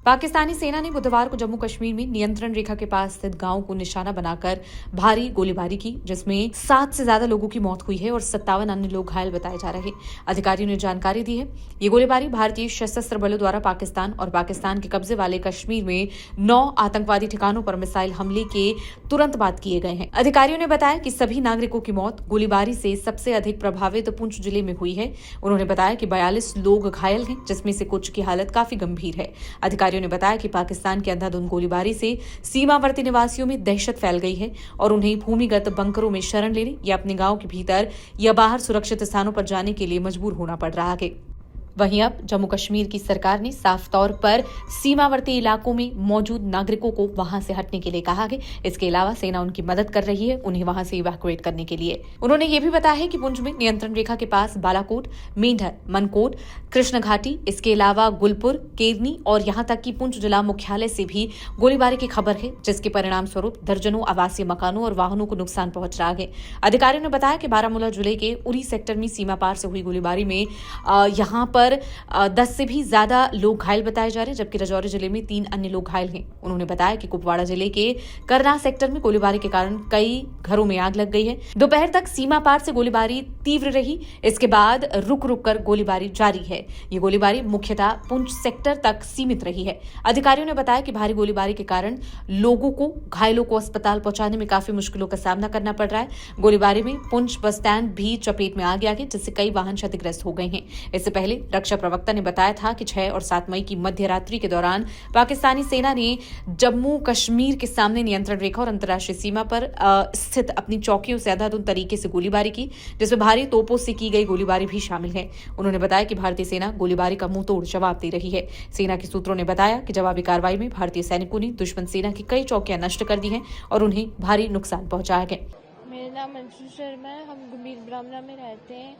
पाकिस्तानी सेना ने बुधवार को जम्मू कश्मीर में नियंत्रण रेखा के पास स्थित गांव को निशाना बनाकर भारी गोलीबारी की, जिसमें 7 से ज्यादा लोगों की मौत हुई है और 57 अन्य लोग घायल बताए जा रहे हैं। अधिकारियों ने जानकारी दी है ये गोलीबारी भारतीय सशस्त्र बलों द्वारा पाकिस्तान और पाकिस्तान के कब्जे वाले कश्मीर में 9 आतंकवादी ठिकानों पर मिसाइल हमले के तुरंत बाद किए गए हैं। अधिकारियों ने बताया कि सभी नागरिकों की मौत गोलीबारी से सबसे अधिक प्रभावित पुंछ जिले में हुई है। उन्होंने बताया कि 42 लोग घायल हैं, जिसमें से कुछ की हालत काफी गंभीर है। अधिकारियों ने बताया कि पाकिस्तान की अंधाधुंध गोलीबारी से सीमावर्ती निवासियों में दहशत फैल गई है और उन्हें भूमिगत बंकरों में शरण लेने या अपने गांव के भीतर या बाहर सुरक्षित स्थानों पर जाने के लिए मजबूर होना पड़ रहा है। वहीं अब जम्मू कश्मीर की सरकार ने साफ तौर पर सीमावर्ती इलाकों में मौजूद नागरिकों को वहां से हटने के लिए कहा है। इसके अलावा सेना उनकी मदद कर रही है उन्हें वहां से इवैक्यूएट करने के लिए। उन्होंने ये भी बताया है कि पुंछ में नियंत्रण रेखा के पास बालाकोट, मेंढर, मनकोट, कृष्ण घाटी, इसके अलावा गुलपुर, केरनी और यहां तक कि पुंछ जिला मुख्यालय से भी गोलीबारी की खबर है, जिसके परिणाम स्वरूप दर्जनों आवासीय मकानों और वाहनों को नुकसान पहुंच रहा है। अधिकारियों ने बताया कि बारामूला जिले के उरी सेक्टर में सीमा पार से हुई गोलीबारी में यहां पर 10 से भी ज्यादा लोग घायल बताए जा रहे हैं, जबकि राजौरी जिले में 3 अन्य लोग घायल हैं। उन्होंने बताया कि कुपवाड़ा जिले के करना सेक्टर में गोलीबारी के कारण कई घरों में आग लग गई है। दोपहर तक सीमा पार से गोलीबारी तीव्र रही, इसके बाद रुक रुक कर गोलीबारी जारी है। ये गोलीबारी मुख्यतः पुंछ सेक्टर तक सीमित रही है। अधिकारियों ने बताया कि भारी गोलीबारी के कारण लोगों को, घायलों को अस्पताल पहुंचाने में काफी मुश्किलों का सामना करना पड़ रहा है। गोलीबारी में पुंछ बस स्टैंड भी चपेट में आ गया है, जिससे कई वाहन क्षतिग्रस्त हो गए हैं। इससे पहले रक्षा प्रवक्ता ने बताया था कि 6 और 7 मई की मध्य रात्रि के दौरान पाकिस्तानी सेना ने जम्मू कश्मीर के सामने नियंत्रण रेखा और अंतर्राष्ट्रीय सीमा पर स्थित अपनी चौकियों से अंधाधुंध तरीके से गोलीबारी की, जिसमें भारी तोपों से की गई गोलीबारी भी शामिल है। उन्होंने बताया कि भारतीय सेना गोलीबारी का मुंहतोड़ जवाब दे रही है। सेना के सूत्रों ने बताया कि जवाबी कार्रवाई में भारतीय सैनिकों ने दुश्मन सेना की कई चौकियां नष्ट कर दी हैं और उन्हें भारी नुकसान पहुंचाया है। मेरा नाम अंशु शर्मा है, हम गंभीर ब्राह्मणा में रहते हैं।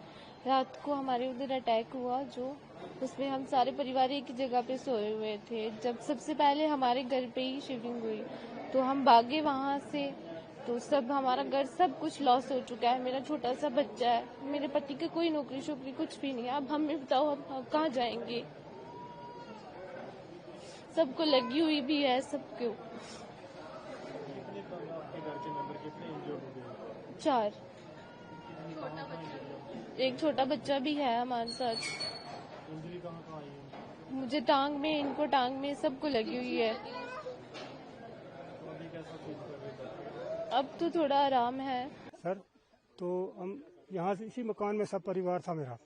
रात को हमारे उधर अटैक हुआ, जो उसमें हम सारे परिवार एक ही जगह पे सोए हुए थे। जब सबसे पहले हमारे घर पे ही शिवरिंग हुई तो हम भागे वहां से, तो सब हमारा घर सब कुछ लॉस हो चुका है। मेरा छोटा सा बच्चा है, मेरे पति की कोई नौकरी शोकरी कुछ भी नहीं है। अब हमें बताओ हम कहाँ जाएंगे? सबको लगी हुई भी है, सबको 4। एक छोटा बच्चा भी है हमारे साथ। मुझे टांग में, इनको टांग में, सबको लगी हुई है। अब तो थोड़ा आराम है सर। तो हम यहाँ से इसी मकान में सब परिवार था मेरा,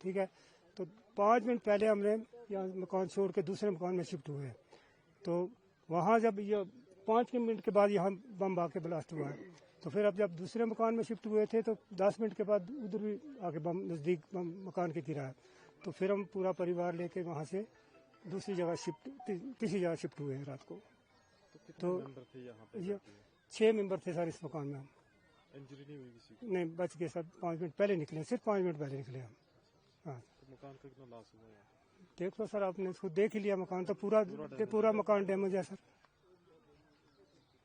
ठीक है। तो 5 मिनट पहले हमने यहाँ मकान छोड़ के दूसरे मकान में शिफ्ट हुए। तो वहाँ जब ये 5 मिनट के बाद यहाँ बम आके ब्लास्ट हुआ है, तो फिर अब जब दूसरे मकान में शिफ्ट हुए थे तो 10 मिनट के बाद उधर भी आके बम नज़दीक मकान के गिरा है। तो फिर हम पूरा परिवार लेके वहाँ से दूसरी जगह तीसरी जगह शिफ्ट हुए हैं रात को। तो ये 6 मेंबर थे सर इस मकान में। हम इंजरी नहीं हुई किसी को? नहीं, बच गए सर। 5 मिनट पहले निकले, सिर्फ 5 मिनट पहले निकले हम। हाँ, तो मकान का कितना लॉस हुआ है? देख लो सर, आपने इसको देख ही लिया। मकान तो पूरा मकान डैमेज है सर।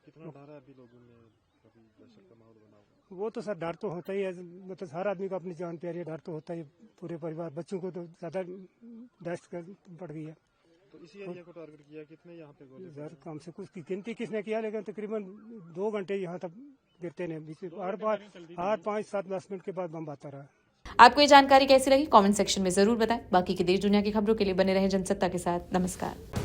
कितना डर है अभी लोगों में? दहशत का माहौल बना हुआ। वो तो सर डर तो होता ही है, मतलब हर आदमी को अपनी जान प्यारी है, डर तो होता ही। पूरे परिवार, बच्चों को तो ज्यादा दहशत पड़ गई है। तो इसी एरिया को टारगेट किया? कितने यहाँ पे गोली? सर कम से कुछ की गिनती किसने किया, लेकिन तकरीबन 2 घंटे यहाँ तक गिरते नहीं, बीच में हर 5, 7, 10 मिनट के बाद बम आता रहा। आपको ये जानकारी कैसी लगी कमेंट सेक्शन में जरूर बताएं। बाकी की देश दुनिया की खबरों के लिए बने रहें जनसत्ता के साथ। नमस्कार।